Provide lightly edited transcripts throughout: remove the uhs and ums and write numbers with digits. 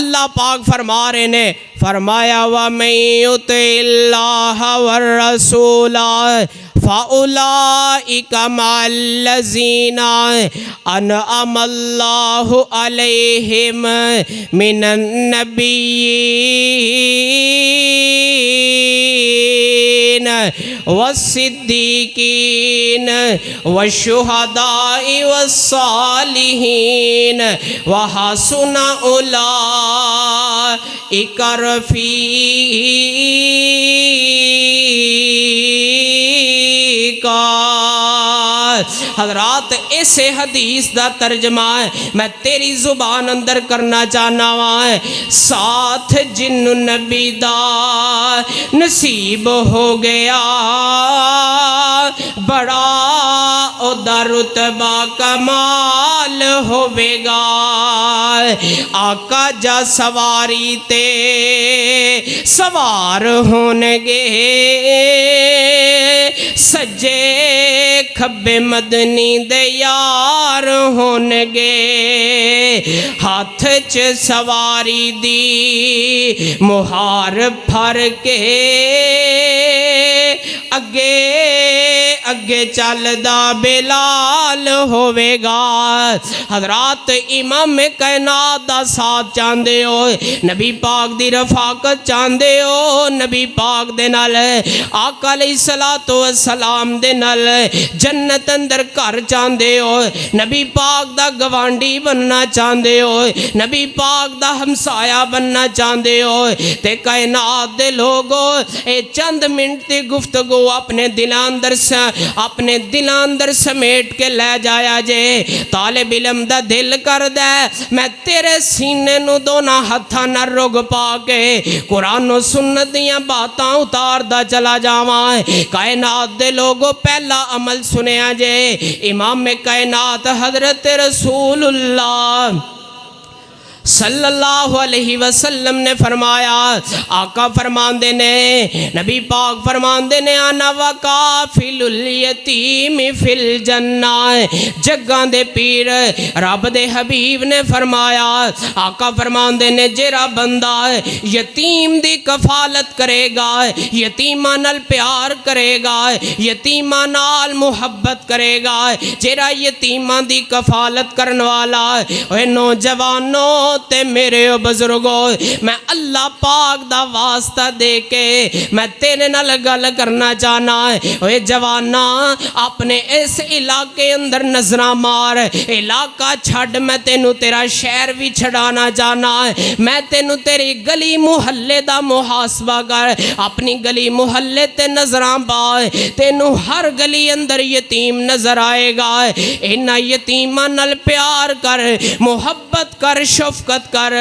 اللہ پاک فرما رہے نے، فرمایا وَمَن يُطِعِ اللَّهَ وَالرَّسُولَ فَأُولَئِكَ مَعَ الَّذِينَ أَنْعَمَ اللَّهُ عَلَيْهِمْ مِنَ النَّبِيِّينَ والصدیقین والشہداء والصالحین وحسن اولئک رفیقا۔ حضرات اس حدیث دا ترجمہ ہے میں تیری زبان اندر کرنا چاہنا ہے، ساتھ جن نبی دا نصیب ہو گیا بڑا او دا رتبہ کمال ہوے گا۔ آقا جا سواری تے سوار ہونگے، سجے کھبے مدنی دے یار ہونگے، ہاتھ چ سواری دی مہار پھر کے اگے اگے چلدا بلال ہوے گا۔ حضرات امام کائنات دا ساتھ چاہندے ہو، نبی پاک دی رفاقت چاہندے ہو، نبی پاک دے نال آقا علیہ السلام دے نال جنت اندر گھر چاہندے ہو، نبی پاک دا گوانڈی بننا چاہندے ہو، نبی پاک دا ہمسایہ بننا چاہندے ہو، تے کائنات دے لوگو اے چند منٹ دی گفتگو اپنے دل اندر سمیٹ کے لے جایا جے۔ طالب علم دا دل کر دے میں تیرے سینے نو دونا ہتھاں نال رگ پا کے قرآن و سنت دیاں باتاں اتار دا چلا جاواں۔ کائنات دے لوگو پہلا عمل سنیا جے، امام کائنات حضرت رسول اللہ صلی اللہ علیہ وسلم نے فرمایا، آقا فرماندے نے، نبی پاک فرماندے نے، انا وکافل الیتیم فی الجنہ۔ جگاں دے پیر رب دے حبیب نے فرمایا، آقا فرماندے نے جیڑا بندہ یتیم دی کفالت کرے گا، یتیماں نال پیار کرے گا، یتیماں نال محبت کرے گا، جیڑا یتیماں دی کفالت کرن والا، اے نوجوانوں تے میرے بزرگوں، میں اللہ پاک دا واسطہ دے کے میں تیرے نال گل کرنا چاہنا ہے۔ اے جوانا اپنے اس علاقے اندر نظراں مار، علاقہ چھڈ، میں تینوں تیرا شہر بھی چھڑانا چاہنا ہے، میں تینوں تیری گلی محلے دا محاسبہ کر، اپنی گلی محلے تے نظراں پائے، تینوں ہر گلی اندر یتیم نظر آئے گا، انہاں یتیماں نال پیار کر، محبت کر، شفقت کر۔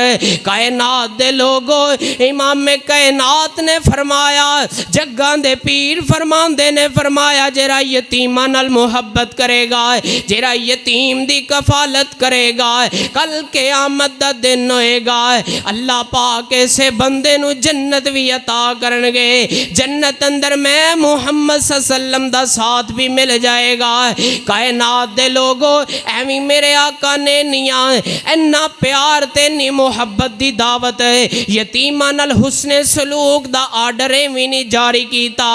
کائنات دے لوگو امام کائنات نے فرمایا، جگاں دے پیر فرماندے نے فرمایا، جیڑا یتیماں نال محبت کرے گا، جیڑا یتیم دی کفالت کرے گا، کل قیامت دا دن ہوئے گا، اللہ پاک ایسے بندے نو جنت بھی عطا کرنگے، جنت اندر میں محمد صلی اللہ علیہ وسلم دا ساتھ بھی مل جائے گا۔ کائنات دے لوگو ایویں میرے آقا نے نیاں اینا پیار تینی محبت دی دعوت ہے، یتیماں نال حسن سلوک دا آرڈر بھی نہیں جاری کیتا،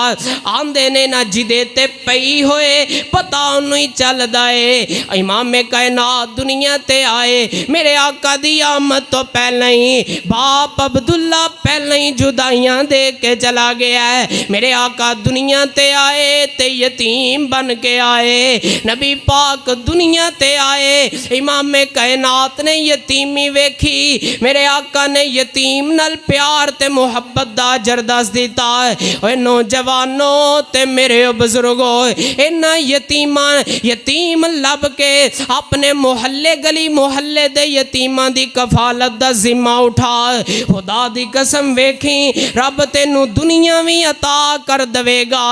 آندے نے نہ جدے تے پئی ہوئے پتہ انہی چل دائے۔ امام کائنات دنیا تے آئے، میرے آقا دی آمد تو پہلے ہی باپ عبداللہ پہلے ہی جدائیاں دے کے چلا گیا ہے، میرے آقا دنیا تے آئے تے یتیم بن کے آئے، نبی پاک دنیا تے آئے، امام کائنات نے یتیمی ویکھی، میرے آقا نے یتیم نال پیار تے محبت دا جرداز دیتا ہے۔ اے نوجوانوں تے میرے بزرگوں، انہاں یتیم لب کے اپنے محلے گلی محلے دے یتیماں دی کفالت دا ذمہ اٹھا، خدا دی قسم ویکھی رب تینوں دنیا بھی عطا کر دوے گا،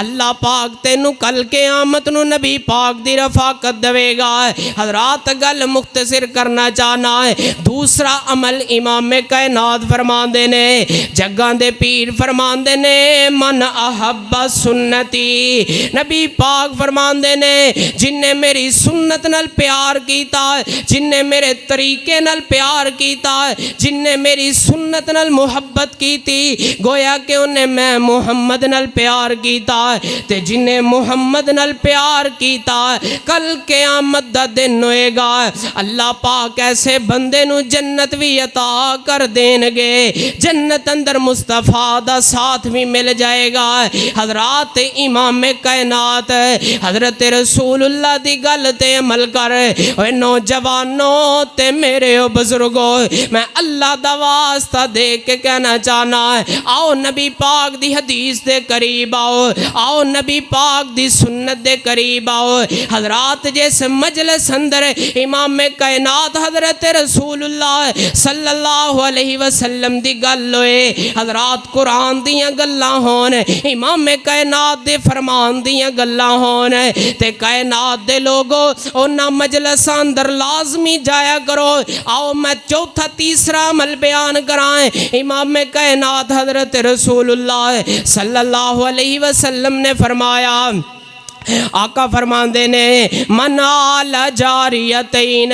اللہ پاک تینوں کل قیامت نو نبی پاک دی رفاقت دوے گا۔ حضرات گل مختصر کرنا چاہنا ہے، دوسرا عمل امام کائنات فرماندے نے، جگاں دے پیر فرماندے نے من احب سنتی، نبی پاک فرماندے نے جن نے میری سنت نال پیار کیتا، جن نے میرے طریقے نال پیار کیتا، جن نے میری سنت نال محبت کیتی، گویا کہ انہیں میں محمد نال پیار کیتا، تے جن نے محمد نال پیار کیتا کل قیامت دا دن ہوئے گا اللہ پاک ایسے بندے نو جنت بھی عطا کر دین گے، جنت اندر مصطفیٰ دا ساتھ بھی مل جائے گا۔ حضرات امام کائنات حضرت رسول اللہ دی گل تے عمل کر، اے نوجوانوں تے میرے بزرگوں، میں اللہ دا واسطہ دے کے کہنا چاہنا ہے، آؤ نبی پاک دی حدیث دے قریب آؤ، آؤ نبی پاک دی سنت دے قریب آؤ۔ حضرات جس مجلس اندر امام کائنات حضرت رسول اللہ صلی اللہ علیہ وسلم دی گل ہوئے، حضرات قرآن دیاں گلاں ہون، امام کائنات دے فرمان دیاں گلاں ہون، تے کائنات دے لوگو انہاں مجلس اندر لازمی جایا کرو۔ آؤ میں چوتھا تیسرا عمل بیان کرائیں، امام کائنات حضرت رسول اللہ صلی اللہ علیہ وسلم نے فرمایا، آقا فرماندے نے من آل جاریتین،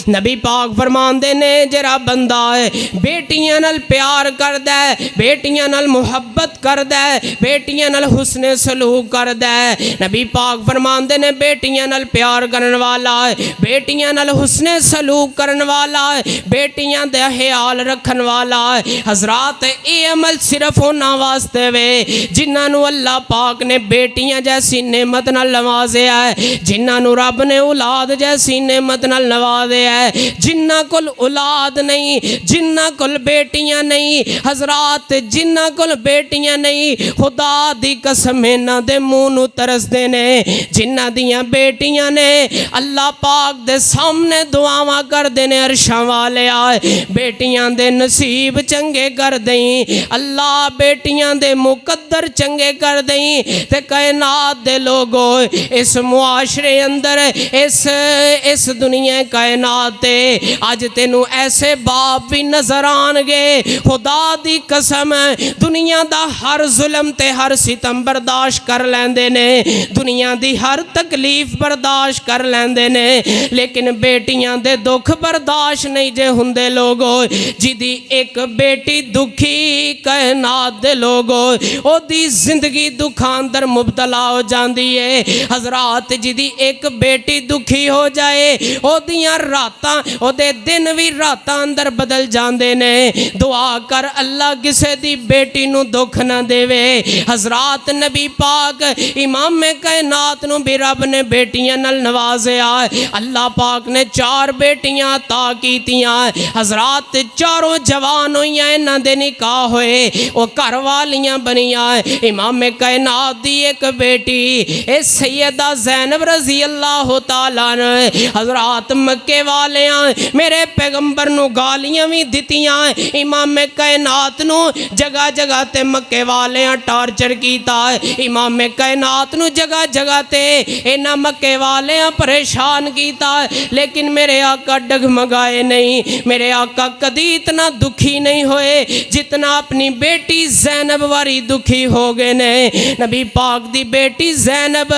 نبی پاک فرماندے نے جرا بندہ ہے بیٹیاں نال پیار کردہ ہے، بیٹیاں نال محبت کردہ ہے، بیٹیاں نال حسن سلوک کردہ ہے، نبی پاک فرماندے نے بیٹیاں نال پیار کرن والا ہے، بیٹیاں نال حسن سلوک کرن والا ہے، بیٹیاں دے خیال رکھن والا ہے۔ حضرات اے عمل صرف انہاں واسطے وے جنہاں نو اللہ پاک نے بیٹیاں جیسی نعمت نال نوازے ہے، جنہاں نو رب نے اولاد جیسی نعمت نال نوازے ہے، جنہاں کل اولاد نہیں، جنہاں کل بیٹیاں نہیں، حضرات جنہاں کل بیٹیاں نہیں، خدا دی قسم انہاں دے منہ نو ترس دے نے، جنہاں دیاں بیٹیاں نے اللہ پاک دے سامنے دعاواں کر دے نے عرشاں والے آئے، بیٹیاں دے نصیب چنگے کر دیں اللہ، بیٹیاں دے مقدر چنگے کر دیں، تے کائنات دے لوگو اس معاشرے اندر اس دنیا کائنات تے آج تینوں ایسے باپ بھی نظر آن گے، خدا دی قسم دنیا دا ہر ظلم تے ہر ستم برداشت کر لیندے نے، دنیا دی ہر تکلیف برداشت کر لیندے نے، لیکن بیٹیاں دے دکھ برداشت نہیں جے ہوندے لوگو، جدی ایک بیٹی دکھی کائنات دے لوگو او دی زندگی دکھاں اندر مبتلا ہو جاندی ہے۔ حضرات جدی ایک بیٹی دکھی ہو جائے او دیاں راتاں او دے دن بھی راتاں اندر بدل جاندے نے، دعا کر اللہ کسے دی بیٹی نو دکھ نہ دے وے۔ حضرات نبی پاک امام کائنات نو بھی رب نے بیٹیاں نال نوازے آئے، اللہ پاک نے 4 بیٹیاں عطا کیتیاں، حضرات چاروں جوان ہوئیاں انہاں دے نکاح ہوئے، وہ گھر والیاں بنیاں، امام کائنات دی ایک بیٹی اس سیدہ زینب رضی اللہ تعالیٰ نے، حضرات مکے والیاں میرے پیغمبر نو گالیاں بھی دتیاں، امام کائنات نو جگہ جگہ تے مکے والیاں ٹارچر کیتا، امام کائنات نو جگہ جگہ تے اینا مکے والیاں پریشان کیتا، لیکن میرے آقا ڈگمگائے نہیں، میرے آقا کدی اتنا دکھی نہیں ہوئے جتنا اپنی بیٹی زینب واری دکھی ہو گئے نے۔ نبی پاک دی بیٹی زینب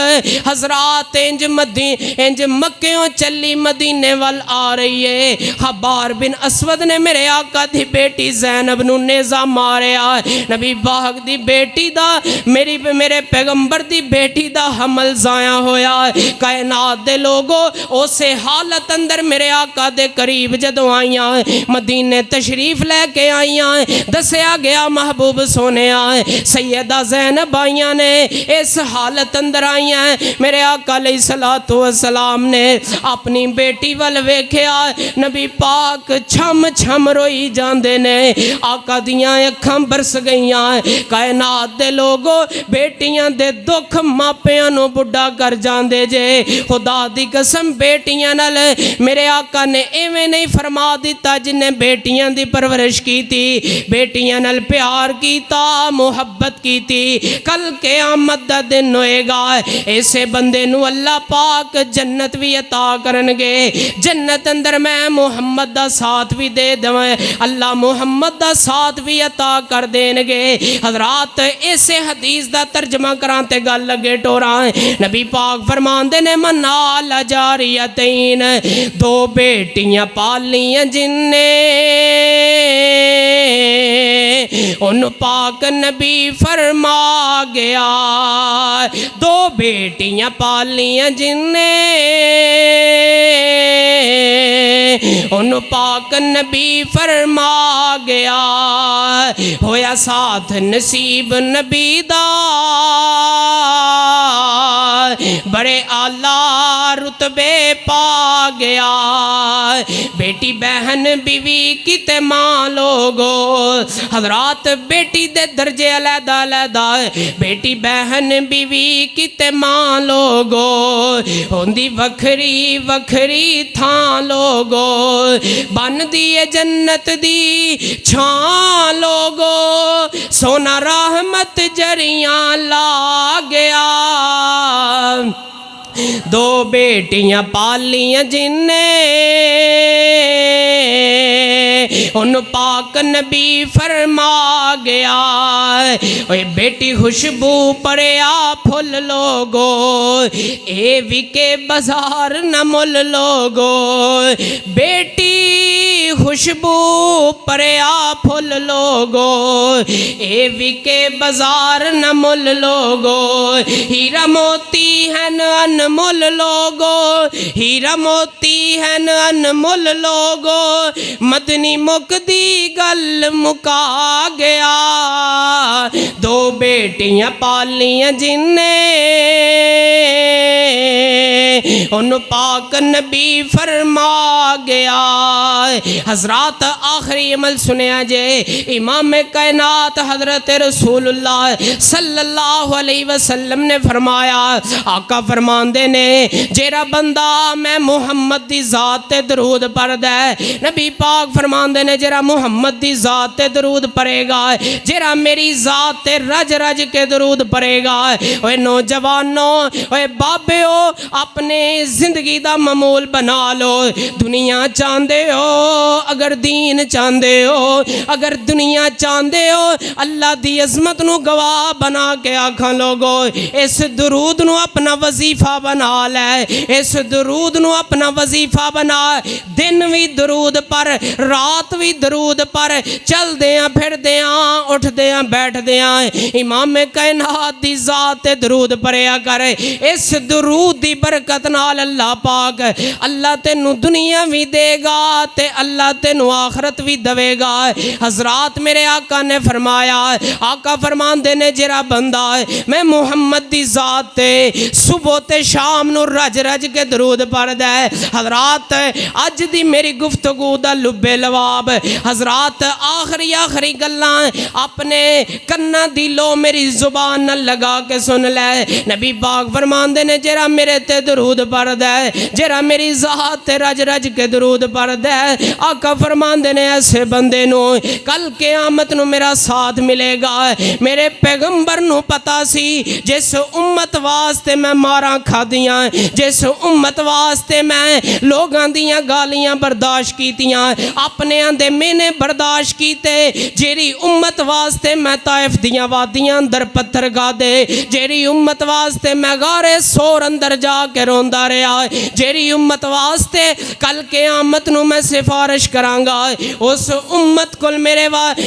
حضرات انج مکیوں چلی مدینے وال آ رہی ہے، خبار بن اسود نے میرے آقا دی بیٹی زینب نو نیزہ ماریا، نبی پاک دی بیٹی دا میرے پیغمبر دی بیٹی دا حمل ضائع ہویا، کائنات دے لوگو اسے حالت اندر میرے آقا دے قریب جدوں آئیاں مدینے تشریف لے کے آئیاں، دسیا گیا محبوب سونے آئے سیدہ زینب آئیاں نے اس حالت اندر آئیاں، میرے آقا علیہ السلام نے اپنی بیٹی وال ویکھیا، نبی پاک چھم چھم روئی جاندے نے، آقا دیاں اکھاں برس گئیاں، کائنات دے لوگو بیٹیاں دے دکھ ماپیاں نو بڑھا کر جاندے جے، خدا دی قسم بیٹیاں نال میرے آقا نے ایویں نہیں فرما دیتا جنہیں بیٹیاں دی پرورش کی تھی، بیٹیاں نال پیار کیتا، محبت کی تھی، کل قیامت دا دن ہوئے گا ایسے بندے نو اللہ پاک جنت بھی عطا کرنگے جنت اندر میں محمد دا ساتھ بھی دے دویں اللہ محمد دا ساتھ بھی عطا کر دینگے حضرات ایسے حدیث دا ترجمہ کرانتے گل لگے ٹورائیں نبی پاک فرمان دے نے منال جاریتین دو بیٹیاں پالیاں جن نے ان پاک نبی فرما گیا دو بیٹیاں پالیاں جن نے ان پاک نبی فرما گیا ہویا ساتھ نصیب نبی دا بڑے اعلیٰ رتبے پا گیا بیٹی بہن بیوی کتے ماں لوگو حضرات بیٹی دے درجے علیحدہ علیحدہ بیٹی بہن بیوی کتے ماں لوگو ہوندی وکھری وکھری تھاں لوگو بن دیے جنت دی چھاں لوگو سونا رحمت جریاں لا گیا دو بیٹیاں پالیاں جن نے ان پاک نبی فرما گیا اے بیٹی خوشبو پڑیا پھل لوگو اے وکے بازار نہ مل لوگو بیٹی خوشبو پڑیا پھل لوگو اے وکے بازار نہ مل لوگو ہیرا موتی ہے انمول لوگو ہیرا موتی ہے انمول لوگو مدنی مکدی گل مکا گیا دو بیٹیاں پالیاں جن نے ان پاک نبی فرما گیا حضرات آخری عمل سنیا جے امام کائنات حضرت رسول اللہ صلی اللہ علیہ وسلم نے فرمایا آقا فرمان دے نے جیرا بندہ میں محمد دی ذات تے درود پڑھ دے نبی پاک فرمان دے نے جیرا محمد دی ذات تے درود پڑھے گا جیرا میری ذات تے رج رج کے درود پڑھے گا اوے نوجوانوں اوے بابیو اپنے زندگی دا معمول بنا لو دنیا چاندے ہو اگر دین چاندے ہو اگر دنیا چاندے ہو اللہ دی عظمت نو گواہ بنا کے آکھاں لوگو اس درود نو اپنا وظیفہ بنا لے اس درود نو اپنا وظیفہ بنا دن بھی درود پر رات بھی درود پر چل دیاں پھر دیاں اٹھ دیاں بیٹھ دیاں امام کائنات دی ذات درود پڑھیا کرے اس درود دی برکت نال اللہ پاک اللہ تینو دنیا بھی دے گا تے اللہ تینو آخرت بھی دوے گا حضرات میرے آقا نے فرمایا آقا فرمان دے نے جرا بندہ میں محمد دی ذات تے صبح تے شام نو رج رج کے درود پڑھ دے حضرات اج دی میری گفتگو دا لبے لواب حضرات آخری گلاں اپنے کنا دلو میری زبان نہ لگا کے سن لے نبی پاک فرمان دے نے جرا میرے تے درود پڑھ دے جرا میری ذات تے رج رج کے درود پڑھ دے آقا فرمان دے نے ایسے بندے نو کل قیامت نو میرا ساتھ ملے گا میرے پیغمبر نو پتا سی جس امت واسطے میں ماراں کھا دیاں جس امت واسطے میں لوگاں دیاں گالیاں برداشت کیتیاں اپنے اندے میں نے برداشت کیتے جیری امت واسطے میں طائف دیاں وادیاں اندر پتھر گا دے جیری امت واسطے میں غارے سور اندر جا کے روندہ رہا جیری امت واسطے کل قیامت نو میں سفارش کرانگا اس امت کل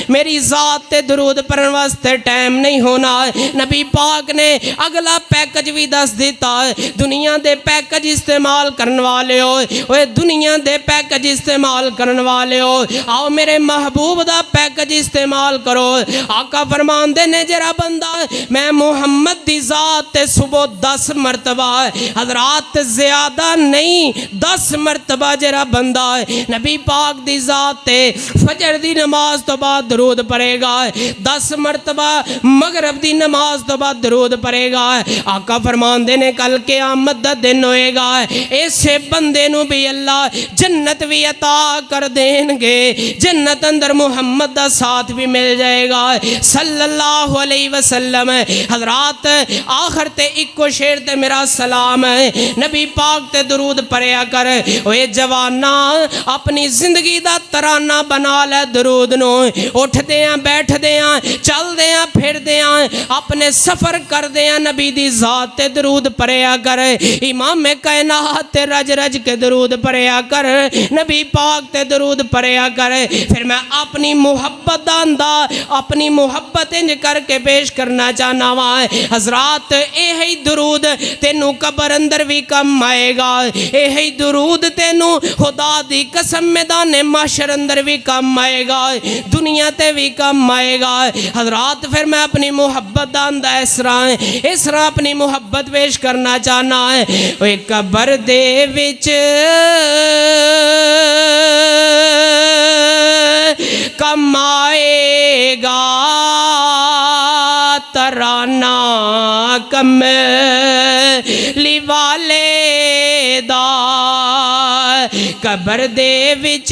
میری ذات تے درود پرن واسطے ٹائم نہیں ہونا نبی پاک نے اگلا پیکج بھی دس دیتا دنیا دے پیکج استعمال کرن والے ہو دنیا دے پیکج استعمال کرن والے ہو آؤ میرے محبوب دا پیکج استعمال کرو آقا فرمان دے نے جرا بندہ میں محمد دی ذات تے صبح 10 مرتبہ حضرات زیادہ نہیں 10 مرتبہ جرا بندہ نبی پاک دی ذات تے فجر دی نماز تو بعد درود پڑھے گا 10 مرتبہ مغرب دی نماز تو بعد درود پڑھے گا آقا فرماندے نے کل قیامت دا دن ہوئے گا ایسے بندے نو بھی اللہ جنت بھی عطا کر دیں گے جنت اندر محمد دا ساتھ بھی مل جائے گا صلی اللہ علیہ وسلم حضرات آخر تے ایکو شیر تے میرا سلام ہے نبی پاک تے درود پڑھیا کر اوے جوانا اپنی زندگی دا ترانہ بنا لے درود نو اٹھ دیاں بیٹھ دیاں چل دیاں پھر دیاں اپنے سفر کر دیاں نبی دی ذات تے درود پڑھیا کر امام کائنات تے رج رج کے درود پڑھیا کر نبی پاک تے درود پڑھیا کر پھر میں اپنی محبت داندا اپنی محبت انج کر کے پیش کرنا چاہنا وہاں حضرات ہی درود تینو قبر اندر بھی کم آئے گا ہی درود تینو خدا دی قسم میدان محشر اندر بھی کم آئے گا دنیا تے بھی کم آئے گا حضرات پھر میں اپنی محبت داندا اس طرح اپنی محبت پیش کرنا چاہنا ہے اوے قبر دے وچ کم آئے گا ترانہ کملی والے دا قبر دے وچ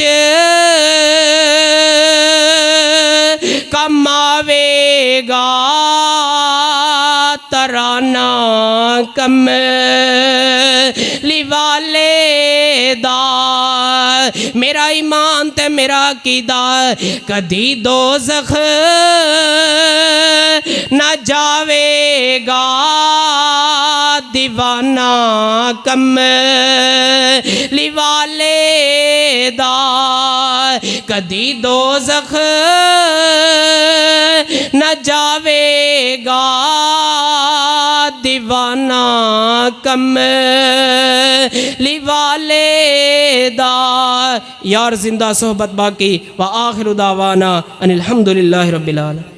کم آوے گا ترانہ کملی والے دا میرا ایمان تے میرا عقیدہ کدی دوزخ نہ جاوے گا دیوانہ کملی والے دا کدی دوزخ نہ جاوے گا دیوانہ کملی والے دا یار زندہ صحبت باقی وآخر دعوانا ان الحمدللہ رب العالمین.